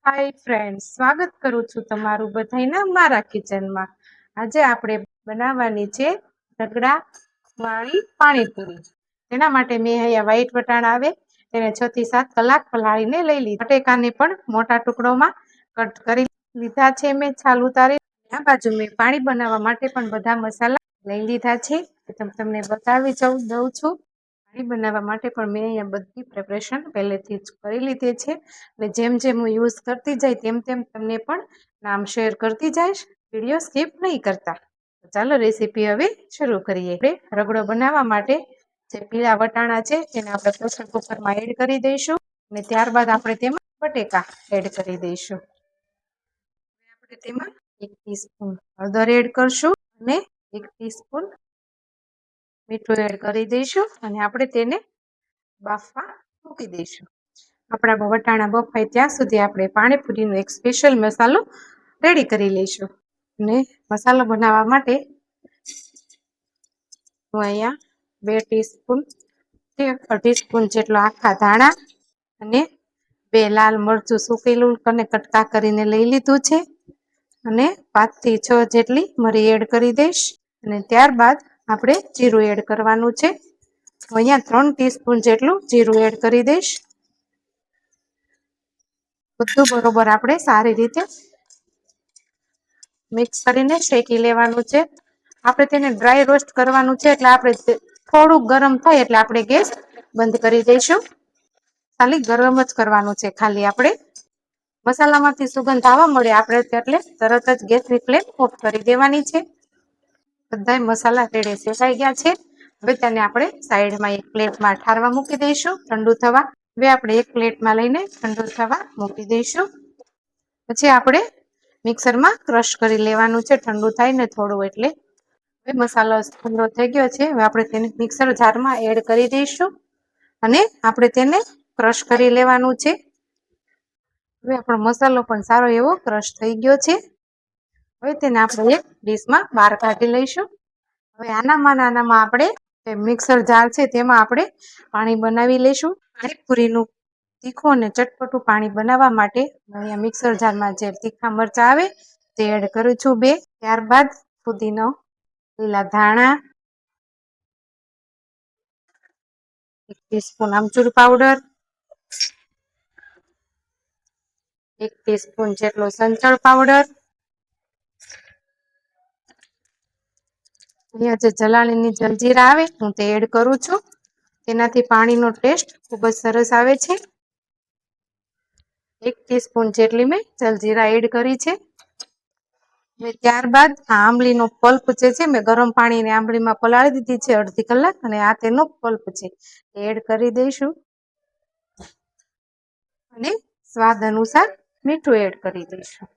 Hi friends, સ્વાગત કરું છું તમારું બધાયના મારા કિચનમાં. આજે આપણે બનાવવાની છે રગડા વાળી પાણીપુરી. તેના માટે મેં અહીંયા વ્હાઈટ વટાણા આવે તેને 6 થી 7 કલાક પલાળીને લઈ લીધા. બટેકાને પણ મોટા ટુકડોમાં કટ કરી લીધા છે. મેં છાલ ઉતારી. આ બાજુ મેં પાણી બનાવવા માટે પણ બધા મસાલા લઈ લીધા છે. તમને બતાવી દઉં છું. પાણી બનાવવા માટે પણ મેં અહીંયા બધી પ્રિપરેશન પહેલેથી જ કરી લીધી છે. એટલે જેમ જેમ હું યુઝ કરતી જાય તેમ તેમ તમને પણ નામ શેર કરતી જઈશ. વિડીયો સ્કીપ નહીં કરતા. ચાલો રેસીપી હવે શરૂ કરીએ. આપણે રગડો બનાવવા માટે જે પીળા વટાણા છે તેને આપણે પ્રેશર કુકરમાં એડ કરી દઈશું અને ત્યારબાદ આપણે તેમાં બટેકા એડ કરી દઈશું. આપણે તેમાં 1 ટીસ્પૂન હળદર એડ કરશું અને 1 ટીસ્પૂન મીઠું એડ કરી દઈશું અને આપણે તેને બાફવા મૂકી દઈશું. આપણા વટાણા બફાય ત્યાં સુધી આપણે પાણીપુરીનો એક સ્પેશિયલ મસાલો રેડી કરી લઈશું. અને મસાલો બનાવવા માટે હું અહીંયા 2 ટીસ્પૂન કે 2.5 સ્પૂન જેટલો આખા ધાણા અને 2 લાલ મરચું સૂકેલું અને કટકા કરીને લઈ લીધું છે અને 5 થી 6 જેટલી મરી એડ કરી દઈશ. અને ત્યારબાદ આપણે જીરું એડ કરવાનું છે. અહીંયા 3 ટીસ્પૂન જેટલું જીરું એડ કરી દઈશ. બધું બરોબર આપણે સારી રીતે મિક્સ કરીને શેકી લેવાનું છે. આપણે તેને ડ્રાય રોસ્ટ કરવાનું છે એટલે આપણે થોડું ગરમ થાય એટલે આપણે ગેસ બંધ કરી દઈશું. ખાલી ગરમ જ કરવાનું છે. ખાલી આપણે મસાલામાંથી સુગંધ આવવા મળે આપણે એટલે તરત જ ગેસની ફ્લેમ ઓફ કરી દેવાની છે. બધા મસાલા રેડે શેકાઈ ગયા છે. હવે તેને આપણે સાઈડમાં એક પ્લેટમાં ઠારવા મૂકી દઈશું ઠંડુ થવા. હવે આપણે એક પ્લેટમાં લઈને ઠંડુ થવા મૂકી દઈશું. પછી આપણે મિક્સરમાં ક્રશ કરી લેવાનું છે. ઠંડુ થાય ને થોડું એટલે. હવે મસાલો ઠંડો થઈ ગયો છે. હવે આપણે તેને મિક્સર જારમાં એડ કરી દઈશું અને આપણે તેને ક્રશ કરી લેવાનું છે. હવે આપણો મસાલો પણ સારો એવો ક્રશ થઈ ગયો છે. હવે તેને આપણે એક ડીશમાં બહાર કાઢી લઈશું. હવે આનામાં આપણે મિક્સર જાર છે તેમાં આપણે પાણી બનાવી લઈશું. પાણીપુરીનું તીખું અને ચટપટું પાણી બનાવવા માટે અહીંયા મિક્સર જારમાં જે તીખા મરચાં આવે તે એડ કરું છું 2. ત્યારબાદ ફુદીનો, લીલા ધાણા, 1 ટીસ્પૂન આમચૂર પાવડર, 1 ટીસ્પૂન જેટલો સંચળ પાવડર, અહીંયા જે જલાલીની જલજીરા આવે હું તે એડ કરું છું. તેનાથી પાણીનો ટેસ્ટ ખૂબ જ સરસ આવે છે. 1 ટીસ્પૂન જેટલી મેં જલજીરા એડ કરી છે. ત્યારબાદ આ આંબલીનો પલ્પ જે છે મેં ગરમ પાણીને આંબલીમાં પલાળી દીધી છે અડધી કલાક અને આ તેનો પલ્પ છે એડ કરી દઈશું અને સ્વાદ અનુસાર મીઠું એડ કરી દઈશું.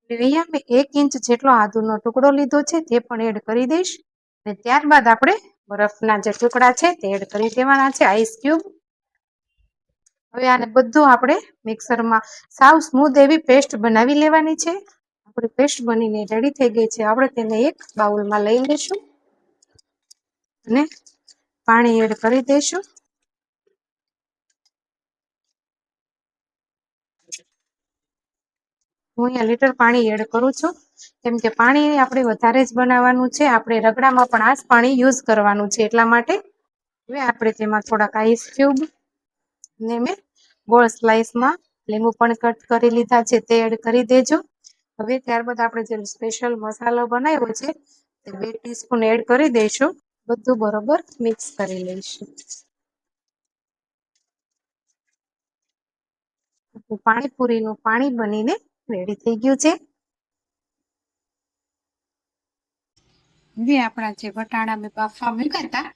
અહીંયા મેં 1 ઇંચ જેટલો આદુનો ટુકડો લીધો છે તે પણ એડ કરી દઈશ અને ત્યારબાદ આપણે બરફના જે ટુકડા છે તે એડ કરી દેવાના છે, આઈસ ક્યુબ. હવે આને બધું આપણે મિક્સરમાં સાવ સ્મૂધ એવી પેસ્ટ બનાવી લેવાની છે. આપણી પેસ્ટ બનીને રેડી થઈ ગઈ છે. આપણે તેને એક બાઉલમાં લઈ લઈશું અને પાણી એડ કરી દઈશું. હું અહીંયા લીટર પાણી એડ કરું છું કેમ કે પાણી આપણે વધારે જ બનાવવાનું છે. આપણે રગડામાં પણ આ જ પાણી યુઝ કરવાનું છે એટલા માટે. હવે આપણે તેમાં થોડાક આઈસ ક્યુબ ને મેં ગોળ સ્લાઇસમાં લીંબુ પણ કટ કરી લીધા છે તે એડ કરી દેજો. હવે ત્યારબાદ આપણે જે સ્પેશિયલ મસાલો બનાવ્યો છે તે 2 ટીસ્પૂન એડ કરી દઈશું. બધું બરોબર મિક્સ કરી લઈશું. પાણીપુરીનું પાણી બનીને રેડી થઈ ગયું છે. હવે આપણા જે વટાણા મેં બાફવા મૂક્યા હતા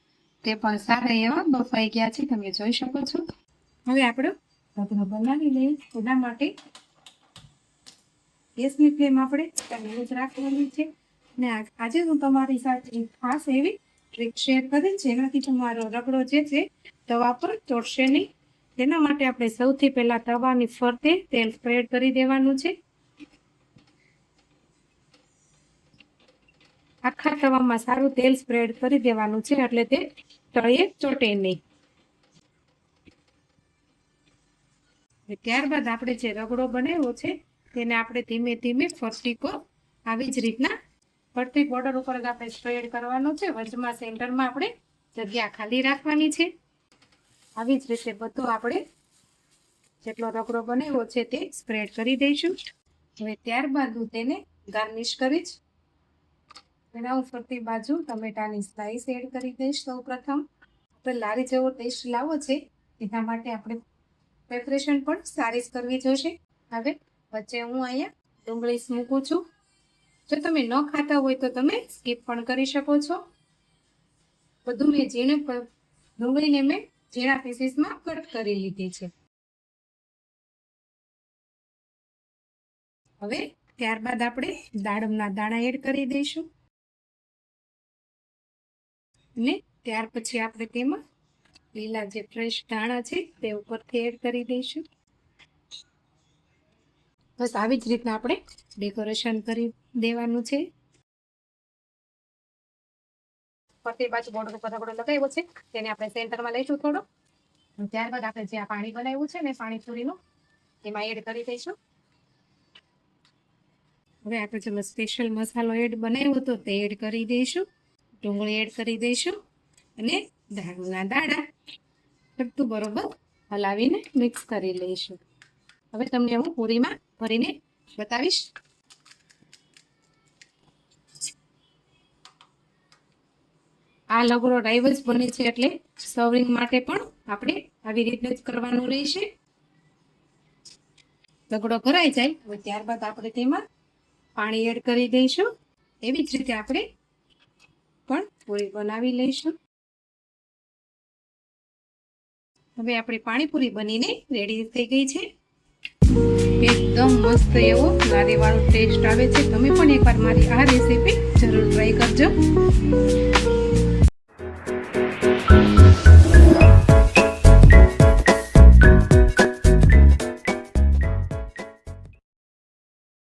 તે પણ સારા એવા બફાઈ ગયા છે, તમે જોઈ શકો છો. હવે આપણે રગડો બનાવી લઈએ. એના માટે ગેસની ફ્લેમ આપણે ચાલુ જ રાખવાની છે અને આજે હું તમારી સાથે ખાસ એવી ટ્રીક શેર કરી જેનાથી તમારો રગડો જે છે તવા પર ચોટશે નહીં. તેના માટે આપણે સૌથી પહેલા તવાની ફરતે તેલ સ્પ્રેડ કરી દેવાનું છે. આખા તવામાં સારું તેલ સ્પ્રેડ કરી દેવાનું છે એટલે તે તળિયે ચોટે નહીં. ત્યારબાદ આપણે જે રગડો બનાવ્યો છે તેને આપણે ધીમે ધીમે ફરતીકો આવી જ રીતના ફરતી બોર્ડર ઉપર જ આપણે સ્પ્રેડ કરવાનો છે. વચમાં સેન્ટરમાં આપણે જગ્યા ખાલી રાખવાની છે. આવી જ રીતે બધું આપણે જેટલો રગડો બનાવ્યો છે તે સ્પ્રેડ કરી દઈશું. હવે ત્યારબાદ હું તેને ગાર્નિશ કરીશ. તેના હું ફરતી બાજુ ટમેટાની સ્લાઈસ એડ કરી દઈશ. સૌ પ્રથમ આપણે લારી જેવો ટેસ્ટ લાવવો છે એના માટે આપણે પ્રિપરેશન પણ સારી જ કરવી જોઈશે. હવે વચ્ચે હું અહીંયા ડુંગળી મૂકું છું. જો તમે ન ખાતા હોય તો તમે સ્કીપ પણ કરી શકો છો. બધું મેં ડુંગળીને મેં ઝીણા પીસીસમાં કટ કરી લીધી છે. હવે ત્યારબાદ આપણે દાડમના દાણા એડ કરી દઈશું અને ત્યાર પછી આપણે તેમાં લીલા જે ફ્રેશ ધાણા છે તે ઉપરથી એડ કરી દઈશું. બસ આવી જ રીતના આપણે ડેકોરેશન કરી દેવાનું છે. ફરતી બાજુ બોર્ડર ઉપર રગડો લગાવ્યો છે તેને આપણે સેન્ટરમાં લઈશું થોડો. ત્યારબાદ આપણે જે આ પાણી બનાવ્યું છે ને પાણીપુરીનું એમાં એડ કરી દઈશું. હવે આપણે જે સ્પેશિયલ મસાલો એડ બનાવ્યો હતો તે એડ કરી દઈશું. ડુંગળી એડ કરી દઈશું અને ધાણાના દાણા બધું બરોબર હલાવીને મિક્સ કરી લઈશું. હવે તમને હું પૂરીમાં ભરીને બતાવીશ. આ લગડો રાઈવ જ બને છે એટલે સર્વિંગ માટે પણ આપણે આવી રીતે જ કરવાનું રહેશે. લગડો ભરાઈ જાય હવે ત્યારબાદ આપણે તેમાં પાણી એડ કરી દઈશું. એવી જ રીતે આપણે પણ પૂરી બનાવી લઈશું. હવે આપણી પાણીપુરી બનીને રેડી થઈ ગઈ છે. એકદમ મસ્ત એવો લારીવાળો ટેસ્ટ આવે છે. તમે પણ એકવાર મારી આ રેસીપી જરૂર ટ્રાય કરજો.